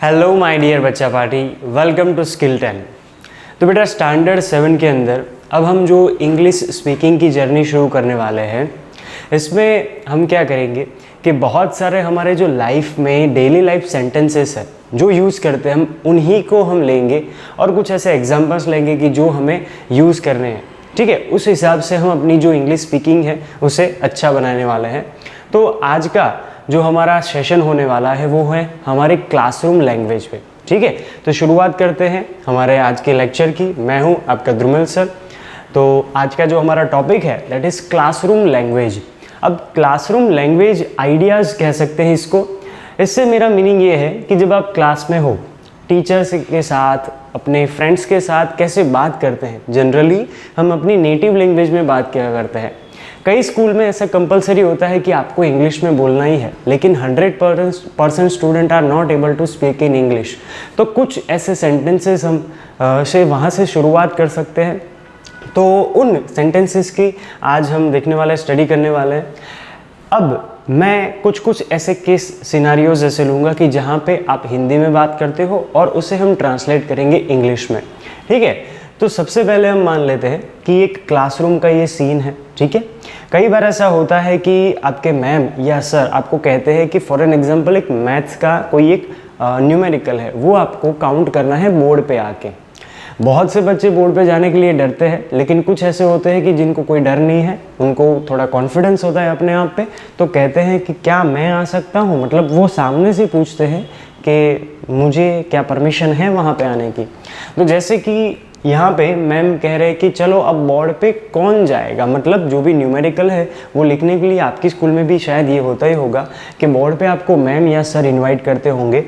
Hello my dear बच्चा party, welcome to skill 10। तो बेटा स्टैंडर्ड 7 के अंदर अब हम जो इंग्लिश स्पीकिंग की जर्नी शुरू करने वाले हैं, इसमें हम क्या करेंगे कि बहुत सारे हमारे जो लाइफ में डेली लाइफ सेंटेंसेस है जो यूज़ करते हैं, हम उन्हीं को हम लेंगे और कुछ ऐसे एग्जांपल्स लेंगे कि जो हमें यूज़ करने हैं। ठीक है, उस हिसाब से हम अपनी जो इंग्लिश स्पीकिंग है उसे अच्छा बनाने वाले हैं। तो आज का जो हमारा सेशन होने वाला है वो है हमारे क्लासरूम लैंग्वेज पे। ठीक है, तो शुरुआत करते हैं हमारे आज के लेक्चर की। मैं हूं आपका द्रुमल सर। तो आज का जो हमारा टॉपिक है दैट इज़ क्लासरूम लैंग्वेज। अब क्लासरूम लैंग्वेज आइडियाज़ कह सकते हैं इसको। इससे मेरा मीनिंग ये है कि जब आप क्लास में हो, टीचर्स के साथ, अपने फ्रेंड्स के साथ कैसे बात करते हैं। जनरली हम अपनी नेटिव लैंग्वेज में बात किया करते हैं। कई स्कूल में ऐसा कंपलसरी होता है कि आपको इंग्लिश में बोलना ही है, लेकिन 100% student are not able to speak in English. तो कुछ ऐसे सेंटेंसेस हम से वहाँ से शुरुआत कर सकते हैं। तो उन सेंटेंसेस की आज हम देखने वाले, स्टडी करने वाले हैं। अब मैं कुछ ऐसे केस सिनारियोज ऐसे लूँगा कि जहाँ पे आप हिंदी में बात करते हो और उसे हम ट्रांसलेट करेंगे इंग्लिश में। ठीक है, तो सबसे पहले हम मान लेते हैं कि एक क्लासरूम का ये सीन है। ठीक है, कई बार ऐसा होता है कि आपके मैम या सर आपको कहते हैं कि फॉर एन एग्जांपल एक मैथ्स का कोई एक न्यूमेरिकल है, वो आपको काउंट करना है बोर्ड पे आके। बहुत से बच्चे बोर्ड पे जाने के लिए डरते हैं, लेकिन कुछ ऐसे होते हैं कि जिनको कोई डर नहीं है, उनको थोड़ा कॉन्फिडेंस होता है अपने आप पे, तो कहते हैं कि क्या मैं आ सकता हूँ। मतलब वो सामने से पूछते हैं कि मुझे क्या परमिशन है वहाँ पे आने की। तो जैसे कि यहाँ पे मैम कह रहे हैं कि चलो अब बोर्ड पे कौन जाएगा, मतलब जो भी न्यूमेरिकल है वो लिखने के लिए आपकी स्कूल में भी शायद ये होता ही होगा कि बोर्ड पे आपको मैम या सर इनवाइट करते होंगे।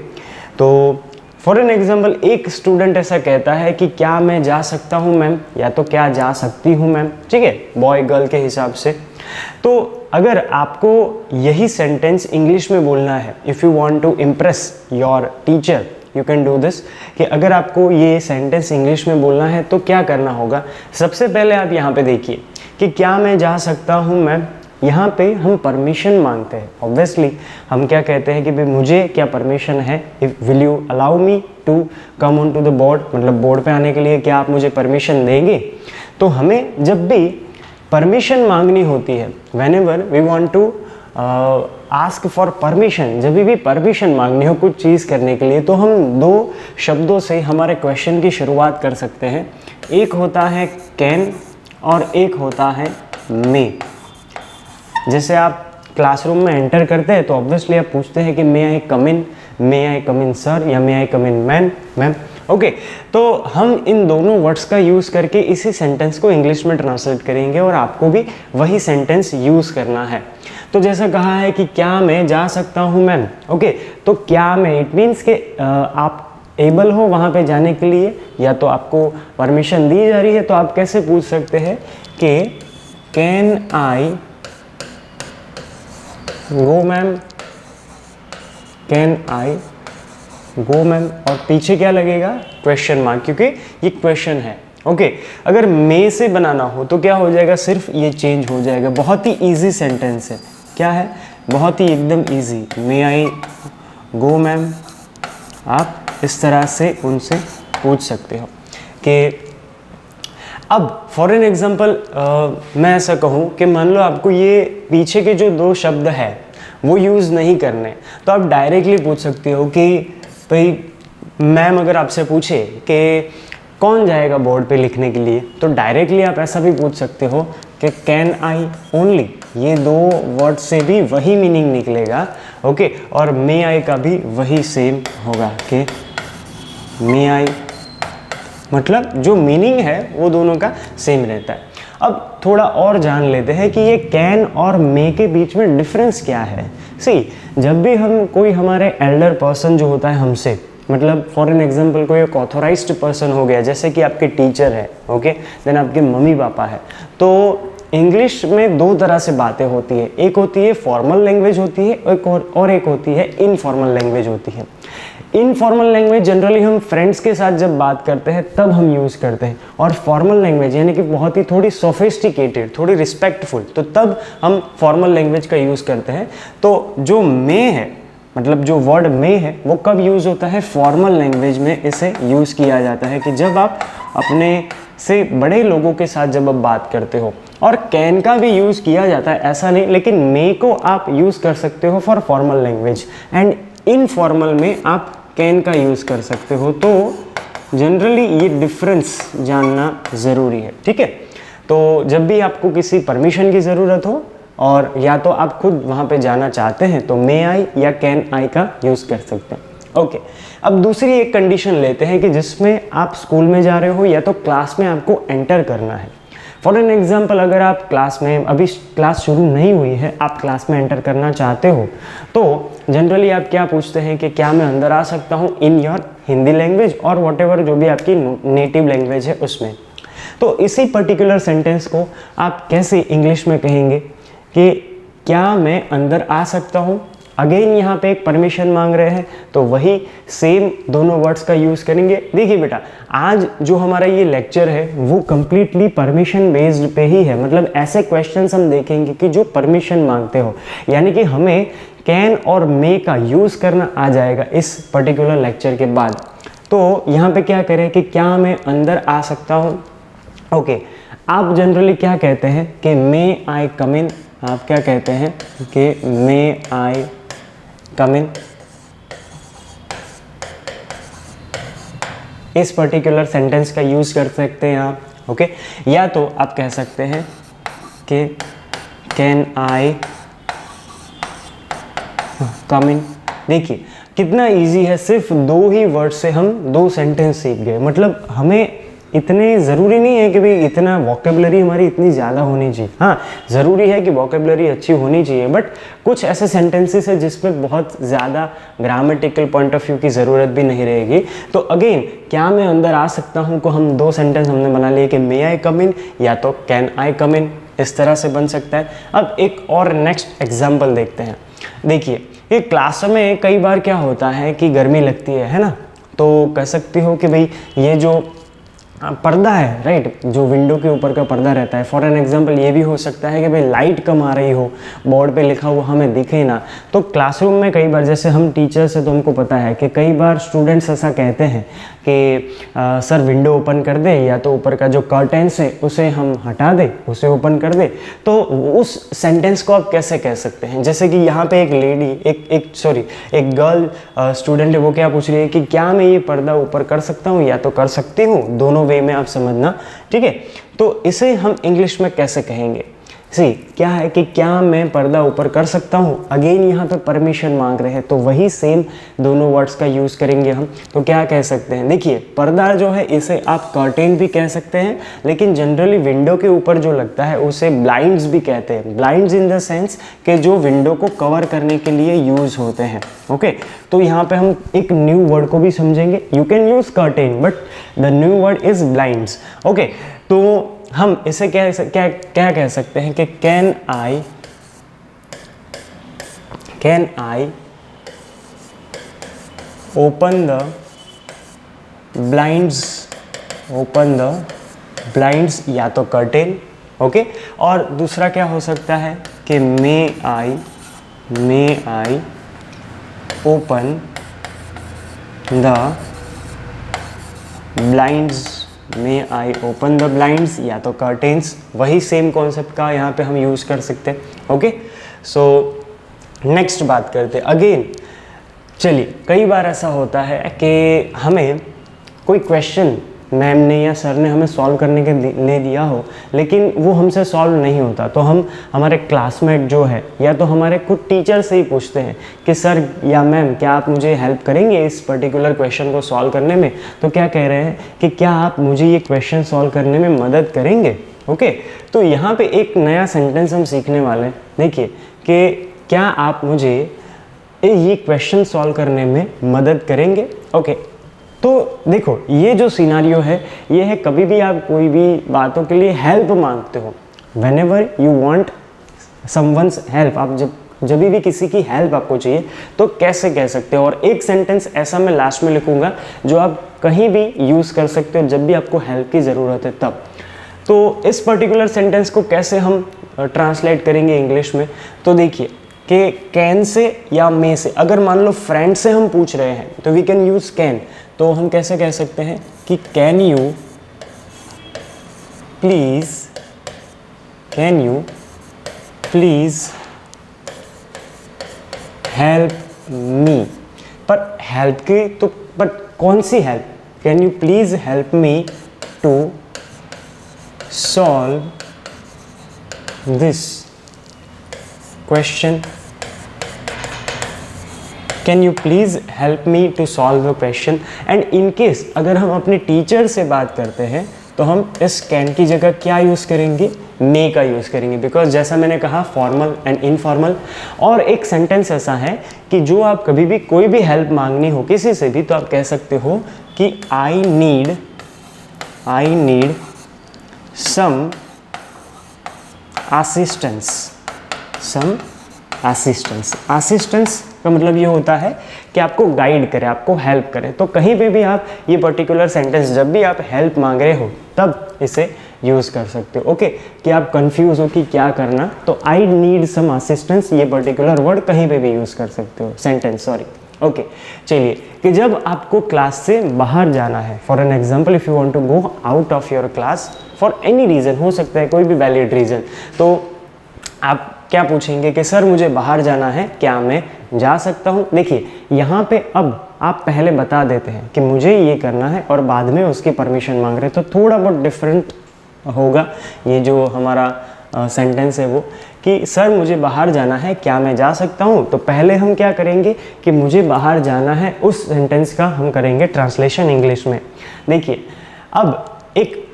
तो फॉर एन एग्जांपल एक स्टूडेंट ऐसा कहता है कि क्या मैं जा सकता हूँ मैम, या तो क्या जा सकती हूँ मैम। ठीक है, बॉय गर्ल के हिसाब से। तो अगर आपको यही सेंटेंस इंग्लिश में बोलना है, if you want to impress your teacher you can do this, कि अगर आपको ये सेंटेंस इंग्लिश में बोलना है तो क्या करना होगा। सबसे पहले आप यहाँ पे देखिए कि क्या मैं जा सकता हूँ मैम। यहाँ पे हम परमिशन मांगते हैं। ऑब्वियसली हम क्या कहते हैं कि भाई मुझे क्या परमिशन है, will you allow me to come on to the board, मतलब बोर्ड पे आने के लिए क्या आप मुझे परमिशन देंगे। तो हमें जब भी परमिशन मांगनी होती है, whenever we want to ask for permission, जब भी परमिशन मांगनी हो कुछ चीज़ करने के लिए, तो हम दो शब्दों से हमारे क्वेश्चन की शुरुआत कर सकते हैं। एक होता है कैन और एक होता है मे। जैसे आप क्लासरूम में एंटर करते हैं तो ऑब्वियसली आप पूछते हैं कि मे आई कम इन, मे आई कम इन सर, या मे आई कम इन मैम। ओके, तो हम इन दोनों वर्ड्स का यूज़ करके इसी सेंटेंस को इंग्लिश में ट्रांसलेट करेंगे और आपको भी वही सेंटेंस यूज़ करना है। तो जैसा कहा है कि क्या मैं जा सकता हूँ मैम। ओके, तो क्या मैं, इट मीन्स कि आप एबल हो वहाँ पे जाने के लिए, या तो आपको परमिशन दी जा रही है। तो आप कैसे पूछ सकते हैं कि can I go ma'am, can I go ma'am, और पीछे क्या लगेगा, क्वेश्चन मार्क, क्योंकि ये क्वेश्चन है। ओके, अगर मे से बनाना हो तो क्या हो जाएगा, सिर्फ ये चेंज हो जाएगा। बहुत ही इजी सेंटेंस है। क्या है, बहुत ही एकदम इजी। मे आई गो मैम, आप इस तरह से उनसे पूछ सकते हो। कि अब फॉर एन एग्जाम्पल मैं ऐसा कहूँ कि मान लो आपको ये पीछे के जो दो शब्द है वो यूज़ नहीं करने, तो आप डायरेक्टली पूछ सकते हो कि भाई मैम अगर आपसे पूछे कि कौन जाएगा बोर्ड पे लिखने के लिए, तो डायरेक्टली आप ऐसा भी पूछ सकते हो कि कैन आई ओनली। ये दो वर्ड से भी वही मीनिंग निकलेगा। ओके, और मे आई का भी वही सेम होगा कि मे आई, मतलब जो मीनिंग है वो दोनों का सेम रहता है। अब थोड़ा और जान लेते हैं कि ये कैन और मे के बीच में डिफरेंस क्या है। सी, जब भी हम कोई हमारे एल्डर पर्सन जो होता है हमसे, मतलब फॉर एन एग्जांपल कोई एक ऑथोराइज्ड पर्सन हो गया, जैसे कि आपके टीचर है, ओके, देन आपके मम्मी पापा है, तो इंग्लिश में दो तरह से बातें होती है। एक होती है फॉर्मल लैंग्वेज होती है, और एक होती है इनफॉर्मल लैंग्वेज होती है। इनफॉर्मल लैंग्वेज जनरली हम फ्रेंड्स के साथ जब बात करते हैं तब हम यूज़ करते हैं, और फॉर्मल लैंग्वेज यानी कि बहुत ही थोड़ी सोफिस्टिकेटेड, थोड़ी रिस्पेक्टफुल, तो तब हम फॉर्मल लैंग्वेज का यूज़ करते हैं। तो जो मे है मतलब जो वर्ड मे है वो कब यूज़ होता है, फॉर्मल लैंग्वेज में इसे यूज़ किया जाता है कि जब आप अपने से बड़े लोगों के साथ जब आप बात करते हो। और कैन का भी यूज़ किया जाता है, ऐसा नहीं, लेकिन मे को आप यूज़ कर सकते हो for formal language and informal में आप कैन का यूज़ कर सकते हो। तो जनरली ये डिफरेंस जानना ज़रूरी है, ठीक है। तो जब भी आपको किसी परमिशन की ज़रूरत हो और या तो आप खुद वहाँ पे जाना चाहते हैं तो मे आई या कैन आई का यूज़ कर सकते हैं। ओके, अब दूसरी एक कंडीशन लेते हैं कि जिसमें आप स्कूल में जा रहे हो या तो क्लास में आपको एंटर करना है। फॉर एन एग्जाम्पल, अगर आप क्लास में, अभी क्लास शुरू नहीं हुई है, आप क्लास में एंटर करना चाहते हो तो जनरली आप क्या पूछते हैं कि क्या मैं अंदर आ सकता हूँ इन योर हिंदी लैंग्वेज और वॉट एवर जो भी आपकी नेटिव लैंग्वेज है उसमें। तो इसी पर्टिकुलर सेंटेंस को आप कैसे इंग्लिश में कहेंगे कि क्या मैं अंदर आ सकता हूँ। अगेन यहाँ पे एक परमिशन मांग रहे हैं तो वही सेम दोनों वर्ड्स का यूज़ करेंगे। देखिए बेटा, आज जो हमारा ये लेक्चर है वो कम्प्लीटली परमिशन बेस्ड पे ही है, मतलब ऐसे क्वेश्चंस हम देखेंगे कि जो परमिशन मांगते हो, यानी कि हमें कैन और मे का यूज़ करना आ जाएगा इस पर्टिकुलर लेक्चर के बाद। तो यहाँ पे क्या करें कि क्या मैं अंदर आ सकता हूँ। ओके, आप जनरली क्या कहते हैं कि मे आई कम इन, आप क्या कहते हैं कि मे आई कम इन। इस पर्टिकुलर सेंटेंस का यूज़ कर सकते हैं आप, ओके। या तो आप कह सकते हैं कि कैन आई कम इन। देखिए कितना इजी है, सिर्फ दो ही वर्ड से हम दो सेंटेंस सीख गए। मतलब हमें इतने ज़रूरी नहीं है कि भाई इतना वोकेबलरी हमारी इतनी ज़्यादा होनी चाहिए। हाँ, ज़रूरी है कि वोकेबलरी अच्छी होनी चाहिए, बट कुछ ऐसे सेंटेंसेस है जिसमें बहुत ज़्यादा ग्रामेटिकल पॉइंट ऑफ व्यू की ज़रूरत भी नहीं रहेगी। तो अगेन, क्या मैं अंदर आ सकता हूँ को हम दो सेंटेंस हमने बना लिए कि मे आई कम इन या तो कैन आई कम इन, इस तरह से बन सकता है। अब एक और नेक्स्ट एग्जाम्पल देखते हैं। देखिए, ये क्लास में कई बार क्या होता है कि गर्मी लगती है ना, तो कह सकती हो कि भाई ये जो पर्दा है, राइट, जो विंडो के ऊपर का पर्दा रहता है, फॉर एन एग्जांपल ये भी हो सकता है कि भाई लाइट कम आ रही हो, बोर्ड पे लिखा हुआ हमें दिखे ना। तो क्लासरूम में कई बार, जैसे हम टीचर्स हैं तो हमको पता है कि कई बार स्टूडेंट्स ऐसा कहते हैं कि सर विंडो ओपन कर दे, या तो ऊपर का जो कर्टेंस है उसे हम हटा दे, उसे ओपन कर दे। तो उस सेंटेंस को आप कैसे कह सकते हैं। जैसे कि यहाँ पे एक लेडी, एक गर्ल स्टूडेंट है, वो क्या पूछ रही है कि क्या मैं ये पर्दा ऊपर कर सकता हूँ या तो कर सकती हूँ, दोनों वे में आप समझना, ठीक है। तो इसे हम इंग्लिश में कैसे कहेंगे। सी क्या है कि क्या मैं पर्दा ऊपर कर सकता हूँ, अगेन यहाँ पे परमिशन मांग रहे हैं तो वही सेम दोनों वर्ड्स का यूज़ करेंगे हम। तो क्या कह सकते हैं, देखिए पर्दा जो है इसे आप कर्टेन भी कह सकते हैं, लेकिन जनरली विंडो के ऊपर जो लगता है उसे ब्लाइंड्स भी कहते हैं। ब्लाइंड्स इन द सेंस कि जो विंडो को कवर करने के लिए यूज़ होते हैं, ओके। तो यहाँ पे हम एक न्यू वर्ड को भी समझेंगे। You can use curtain but the new word is blinds, okay. तो हम इसे क्या कह सकते हैं कि can I open the blinds या तो कर्टेन, ओके। और दूसरा क्या हो सकता है कि may I open the blinds, may I open the blinds या तो कर्टेन्स, वही सेम कॉन्सेप्ट का यहाँ पे हम यूज़ कर सकते हैं, ओके। सो नेक्स्ट बात करते हैं। अगेन चलिए, कई बार ऐसा होता है कि हमें कोई क्वेश्चन मैम ने या सर ने हमें सॉल्व करने के लिए दिया हो, लेकिन वो हमसे सॉल्व नहीं होता, तो हम हमारे क्लासमेट जो है या तो हमारे खुद टीचर से ही पूछते हैं कि सर या मैम क्या आप मुझे हेल्प करेंगे इस पर्टिकुलर क्वेश्चन को सॉल्व करने में। तो क्या कह रहे हैं कि क्या आप मुझे ये क्वेश्चन सॉल्व करने में मदद करेंगे, ओके। तो यहाँ पे एक नया सेंटेंस हम सीखने वाले हैं। देखिए कि क्या आप मुझे ये क्वेश्चन सॉल्व करने में मदद करेंगे, ओके। तो देखो ये जो सिनारियो है ये है, कभी भी आप कोई भी बातों के लिए हेल्प मांगते हो, whenever you want someone's help, आप जब भी किसी की हेल्प आपको चाहिए तो कैसे कह सकते हो। और एक सेंटेंस ऐसा मैं लास्ट में लिखूंगा जो आप कहीं भी यूज़ कर सकते हो जब भी आपको हेल्प की ज़रूरत है तब। तो इस पर्टिकुलर सेंटेंस को कैसे हम ट्रांसलेट करेंगे इंग्लिश में, तो देखिए कि कैन से या मे से, अगर मान लो फ्रेंड से हम पूछ रहे हैं तो वी कैन यूज़ कैन। तो हम कैसे कह सकते हैं कि can you please help me. पर हेल्प की तो बट कौन सी help? Can you please help me to solve this question. Can you please help me to solve the question. And in case अगर हम अपने टीचर से बात करते हैं तो हम इस कैन की जगह क्या यूज़ करेंगे? मे का यूज़ करेंगे, बिकॉज जैसा मैंने कहा फॉर्मल एंड इनफॉर्मल। और एक सेंटेंस ऐसा है कि जो आप कभी भी कोई भी हेल्प मांगनी हो किसी से भी तो आप कह सकते हो कि आई नीड सम असिस्टेंस का मतलब ये होता है कि आपको गाइड करे, आपको हेल्प करे। तो कहीं पे भी आप ये पर्टिकुलर सेंटेंस जब भी आप हेल्प मांग रहे हो तब इसे यूज़ कर सकते हो। ओके, कि आप कंफ्यूज हो कि क्या करना, तो आई नीड सम असिस्टेंस ये पर्टिकुलर वर्ड कहीं पे भी यूज़ कर सकते हो, सेंटेंस सॉरी। ओके, चलिए कि जब आपको क्लास से बाहर जाना है, for an example if you want to go out of your class for any reason, हो सकता है कोई भी वैलिड रीज़न, तो आप क्या पूछेंगे कि सर मुझे बाहर जाना है, क्या मैं जा सकता हूँ? देखिए यहाँ पे अब आप पहले बता देते हैं कि मुझे ये करना है और बाद में उसकी परमिशन मांग रहे हैं, तो थोड़ा बहुत डिफरेंट होगा ये जो हमारा सेंटेंस है वो, कि सर मुझे बाहर जाना है, क्या मैं जा सकता हूँ? तो पहले हम क्या करेंगे कि मुझे बाहर जाना है, उस सेंटेंस का हम करेंगे ट्रांसलेशन इंग्लिश में। देखिए अब एक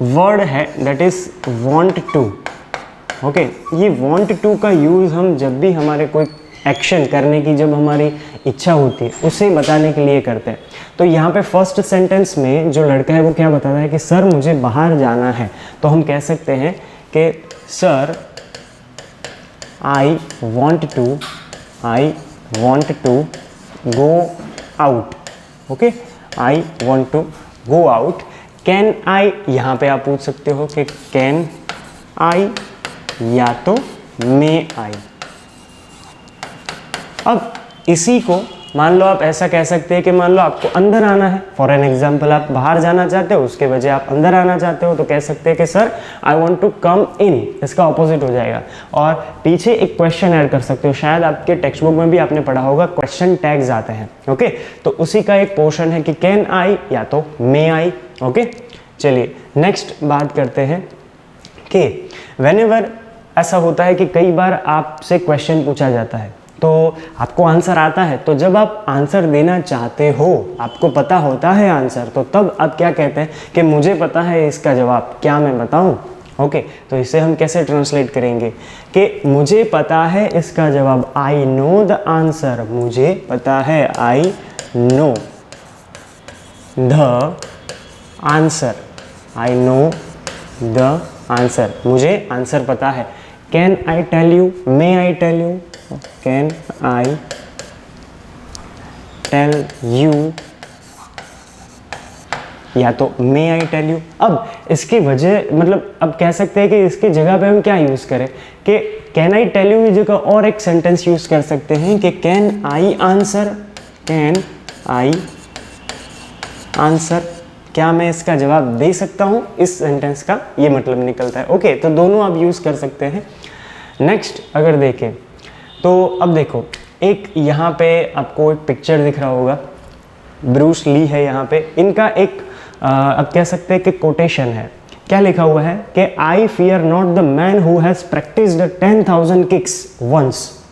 वर्ड है that is want to. Okay, ये वांट टू का यूज़ हम जब भी हमारे कोई एक्शन करने की जब हमारी इच्छा होती है उसे बताने के लिए करते हैं। तो यहाँ पे फर्स्ट सेंटेंस में जो लड़का है वो क्या बताता है कि सर मुझे बाहर जाना है, तो हम कह सकते हैं कि sir I want to go out. Okay, I want to go out. Can I, यहाँ पे आप पूछ सकते हो कि कैन आई या तो मे आई। अब इसी को मान लो आप ऐसा कह सकते हैं कि मान लो आपको अंदर आना है, फॉर एन एग्जाम्पल आप बाहर जाना चाहते हो उसके बजाय आप अंदर आना चाहते हो, तो कह सकते हैं कि sir I want to come in, इसका ऑपोजिट हो जाएगा। और पीछे एक क्वेश्चन ऐड कर सकते हो, शायद आपके टेक्स्ट बुक में भी आपने पढ़ा होगा क्वेश्चन टैग्स आते हैं। ओके, तो उसी का एक पोर्शन है कि कैन आई या तो मे आई। ओके, चलिए नेक्स्ट बात करते हैं कि व्हेनेवर ऐसा होता है कि कई बार आपसे क्वेश्चन पूछा जाता है तो आपको आंसर आता है, तो जब आप आंसर देना चाहते हो, आपको पता होता है आंसर, तो तब आप क्या कहते हैं कि मुझे पता है इसका जवाब, क्या मैं बताऊं? ओके, तो इसे हम कैसे ट्रांसलेट करेंगे कि मुझे पता है इसका जवाब, आई नो द आंसर, मुझे पता है, I know the answer, I know the answer, मुझे आंसर पता है। Can I tell you, may I tell you, can I tell you या तो मे आई टेल यू। अब इसकी वजह मतलब अब कह सकते हैं कि इसकी जगह पे हम क्या यूज़ करें कि कैन आई टेल यू की जगह और एक सेंटेंस यूज़ कर सकते हैं कि can I answer, can I answer, क्या मैं इसका जवाब दे सकता हूँ? इस सेंटेंस का ये मतलब निकलता है। ओके, तो दोनों आप यूज़ कर सकते हैं। नेक्स्ट अगर देखें तो अब देखो एक यहाँ पे आपको एक पिक्चर दिख रहा होगा, ब्रूस ली है यहाँ पे, इनका एक अब कह सकते हैं कि कोटेशन है। क्या लिखा हुआ है कि I fear not the man who has practised 10,000 kicks once.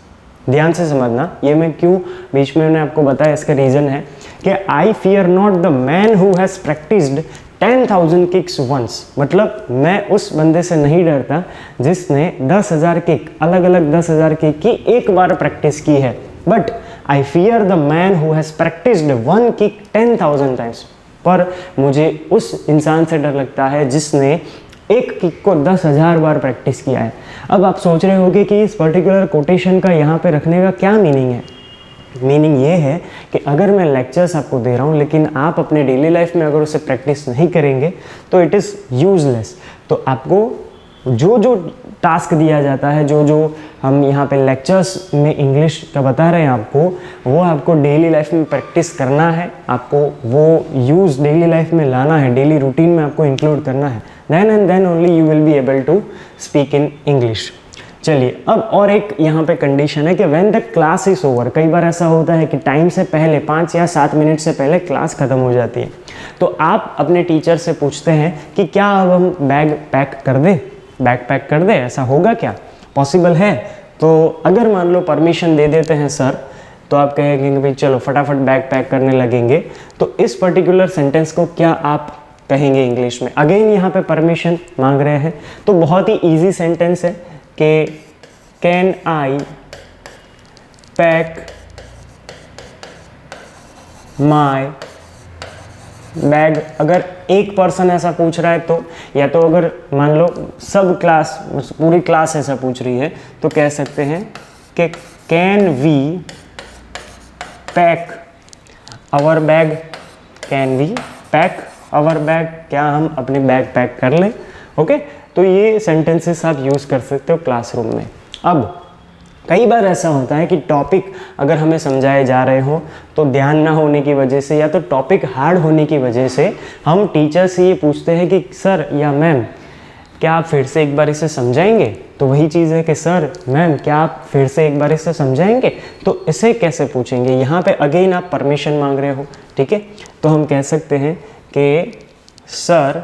ध्यान से समझना, ये मैं क्यों बीच में मैंने आपको बताया, इसका रीज़न है कि I fear not the man who has practised 10,000 kicks once, मतलब मैं उस बंदे से नहीं डरता जिसने 10,000 किक, अलग अलग 10,000 किक की एक बार प्रैक्टिस की है, but I fear the man who has practised one kick 10,000 times. पर मुझे उस इंसान से डर लगता है जिसने एक किक को 10,000 बार प्रैक्टिस किया है। अब आप सोच रहे होंगे कि इस पर्टिकुलर कोटेशन का यहाँ पे रखने का क्या मीनिंग है। मीनिंग ये है कि अगर मैं लेक्चर्स आपको दे रहा हूँ लेकिन आप अपने डेली लाइफ में अगर उसे प्रैक्टिस नहीं करेंगे तो इट इज़ यूजलेस। तो आपको जो जो टास्क दिया जाता है, जो जो हम यहाँ पे लेक्चर्स में इंग्लिश का बता रहे हैं आपको, वो आपको डेली लाइफ में प्रैक्टिस करना है, आपको वो यूज़ डेली लाइफ में लाना है, डेली रूटीन में आपको इंक्लूड करना है। Then and then only you will be able to speak in English. चलिए, अब और एक यहाँ पे कंडीशन है कि when the class is over. कई बार ऐसा होता है कि टाइम से पहले 5 या 7 मिनट से पहले क्लास ख़त्म हो जाती है, तो आप अपने टीचर से पूछते हैं कि क्या अब हम बैग पैक कर दें, बैग पैक कर दें, ऐसा होगा क्या, पॉसिबल है? तो अगर मान लो परमिशन दे देते हैं सर, तो आप कहेंगे कि भाई चलो फटाफट बैग पैक करने लगेंगे। तो इस पर्टिकुलर सेंटेंस को क्या आप कहेंगे इंग्लिश में? अगेन यहाँ पे परमिशन मांग रहे हैं, तो बहुत ही ईजी सेंटेंस है कि can I pack my bag. अगर एक पर्सन ऐसा पूछ रहा है तो, या तो अगर मान लो सब क्लास, पूरी क्लास ऐसा पूछ रही है, तो कह सकते हैं कि can we pack our bag, can we pack our bag, क्या हम अपने बैग पैक कर लें? ओके, तो ये सेंटेंसेस आप यूज़ कर सकते हो क्लासरूम में। अब कई बार ऐसा होता है कि टॉपिक अगर हमें समझाए जा रहे हो तो ध्यान ना होने की वजह से, या तो टॉपिक हार्ड होने की वजह से हम टीचर से ये पूछते हैं कि सर या मैम क्या आप फिर से एक बार इसे समझाएंगे? तो वही चीज़ है कि सर मैम क्या आप फिर से एक बार इसे समझाएंगे? तो इसे कैसे पूछेंगे? यहाँ पे अगेन आप परमिशन मांग रहे हो, ठीक है? तो हम कह सकते हैं कि सर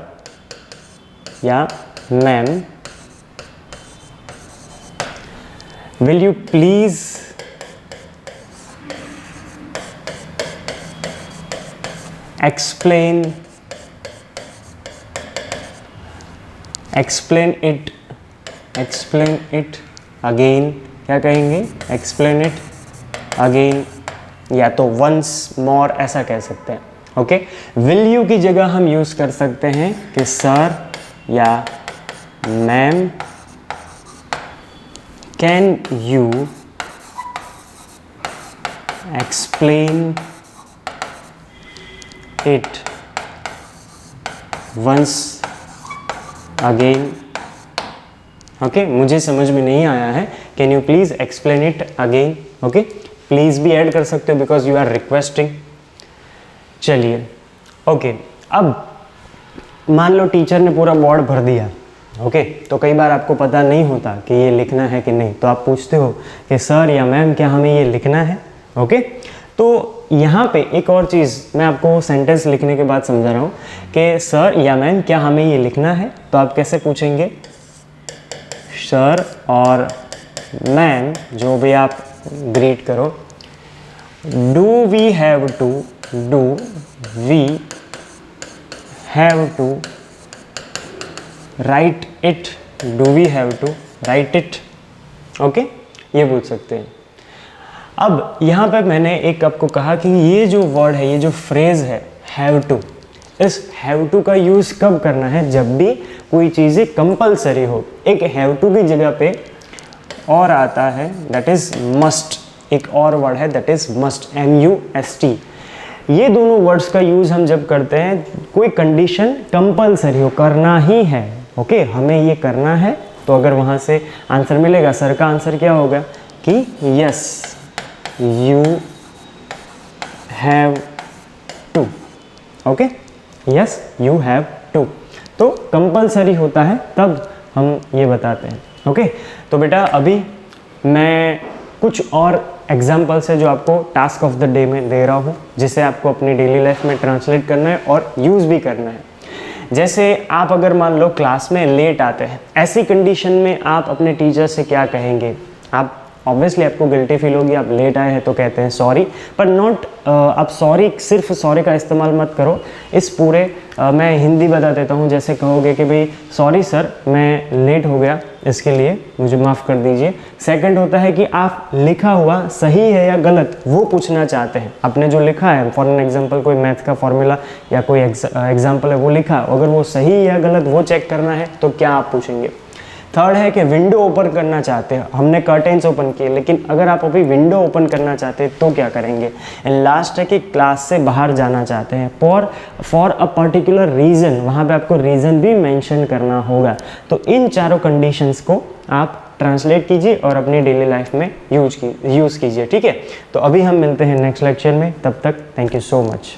या ma'am will you please explain it again? क्या कहेंगे? explain it again, या तो once more ऐसा कह सकते हैं। ओके, will you की जगह हम यूज कर सकते हैं कि सर या ma'am can you explain it once again? Okay, मुझे समझ में नहीं आया है, can you please explain it again? Okay, please भी ऐड कर सकते हो बिकॉज यू आर रिक्वेस्टिंग। चलिए, ओके, अब मान लो टीचर ने पूरा बोर्ड भर दिया, ओके, तो कई बार आपको पता नहीं होता कि ये लिखना है कि नहीं, तो आप पूछते हो कि सर या मैम क्या हमें ये लिखना है? ओके, तो यहाँ पे एक और चीज़ मैं आपको सेंटेंस लिखने के बाद समझा रहा हूँ कि सर या मैम क्या हमें ये लिखना है, तो आप कैसे पूछेंगे? सर और मैम जो भी आप ग्रीट करो, do we have to write it, do we have to write it? Okay, ये पूछ सकते हैं। अब यहाँ पे मैंने एक आपको कहा कि ये जो वर्ड है, ये जो फ्रेज है हैव टू, इस हैव टू का यूज़ कब करना है? जब भी कोई चीज़ें कंपलसरी हो। एक हैव टू की जगह पे और आता है दैट इज़ मस्ट, एक और वर्ड है दैट इज़ मस्ट, MUST। ये दोनों वर्ड्स का यूज़ हम जब करते हैं, कोई कंडीशन कंपलसरी हो, करना ही है, ओके, हमें ये करना है, तो अगर वहाँ से आंसर मिलेगा, सर का आंसर क्या होगा कि yes you have to, okay, yes you have to. तो कंपलसरी होता है तब हम ये बताते हैं, ओके। तो बेटा अभी मैं कुछ और एग्जाम्पल्स है जो आपको टास्क ऑफ द डे में दे रहा हूँ, जिसे आपको अपनी डेली लाइफ में ट्रांसलेट करना है और यूज़ भी करना है। जैसे आप अगर मान लो क्लास में लेट आते हैं, ऐसी कंडीशन में आप अपने टीचर से क्या कहेंगे? आप ऑब्वियसली आपको गिल्टी फील होगी, आप लेट आए हैं तो कहते हैं सॉरी, पर नॉट आप सॉरी, सिर्फ सॉरी का इस्तेमाल मत करो। इस पूरे मैं हिंदी बता देता हूँ, जैसे कहोगे कि भाई सॉरी सर मैं लेट हो गया, इसके लिए मुझे माफ़ कर दीजिए। सेकंड होता है कि आप लिखा हुआ सही है या गलत वो पूछना चाहते हैं। आपने जो लिखा है, फॉर एन एग्जांपल कोई मैथ का फॉर्मूला या कोई एग्जांपल है वो लिखा, अगर वो सही या गलत वो चेक करना है तो क्या आप पूछेंगे? थर्ड है कि विंडो ओपन करना चाहते हैं, हमने कर्टेन्स ओपन किए, लेकिन अगर आप अभी विंडो ओपन करना चाहते हैं तो क्या करेंगे। एंड लास्ट है कि क्लास से बाहर जाना चाहते हैं फॉर अ पर्टिकुलर रीज़न, वहाँ पे आपको रीज़न भी मेंशन करना होगा। तो इन चारों कंडीशंस को आप ट्रांसलेट कीजिए और अपनी डेली लाइफ में यूज़ कीजिए, ठीक है। तो अभी हम मिलते हैं नेक्स्ट लेक्चर में, तब तक थैंक यू सो मच।